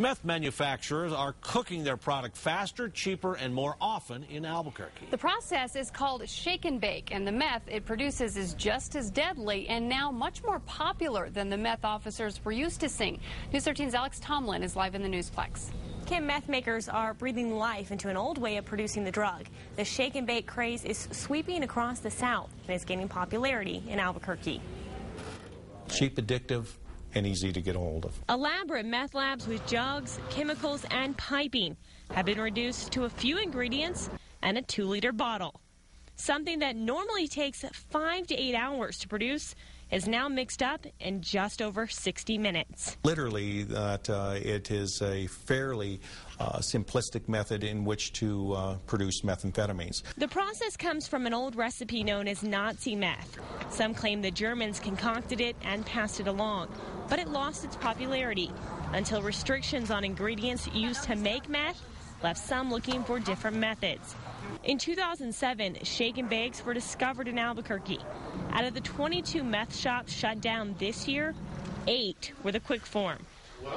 Meth manufacturers are cooking their product faster, cheaper, and more often in Albuquerque. The process is called shake and bake, and the meth it produces is just as deadly and now much more popular than the meth officers were used to seeing. News 13's Alex Tomlin is live in the Newsplex. Kim, meth makers are breathing life into an old way of producing the drug. The shake and bake craze is sweeping across the South and is gaining popularity in Albuquerque. Cheap, addictive, and easy to get a hold of. Elaborate meth labs with jugs, chemicals, and piping have been reduced to a few ingredients and a 2-liter bottle. Something that normally takes 5 to 8 hours to produce is now mixed up in just over 60 minutes. Literally, it is a fairly simplistic method in which to produce methamphetamines. The process comes from an old recipe known as Nazi meth. Some claim the Germans concocted it and passed it along, but it lost its popularity until restrictions on ingredients used to make meth left some looking for different methods. In 2007, shake and bakes were discovered in Albuquerque. Out of the 22 meth shops shut down this year, 8 were the quick form.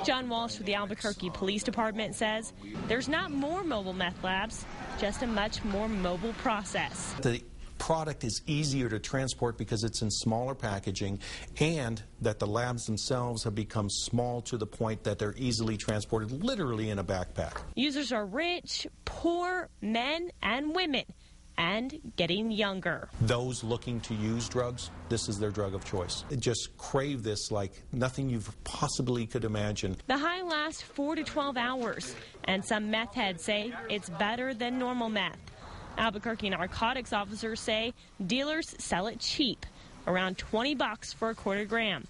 John Walsh with the Albuquerque Police Department says there's not more mobile meth labs, just a much more mobile process. The product is easier to transport because it's in smaller packaging, and that the labs themselves have become small to the point that they're easily transported literally in a backpack. Users are rich, poor, men, and women, and getting younger. Those looking to use drugs, this is their drug of choice. They just crave this like nothing you possibly could imagine. The high lasts 4 to 12 hours, and some meth heads say it's better than normal meth. Albuquerque narcotics officers say dealers sell it cheap, around $20 for a quarter gram.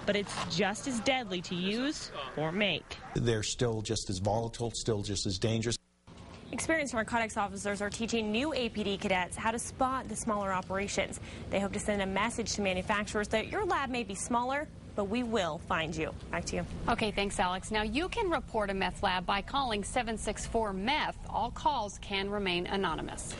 But it's just as deadly to use or make. They're still just as volatile, still just as dangerous. Experienced narcotics officers are teaching new APD cadets how to spot the smaller operations. They hope to send a message to manufacturers that your lab may be smaller, but we will find you. Back to you. Okay, thanks, Alex. Now, you can report a meth lab by calling 764-METH. All calls can remain anonymous.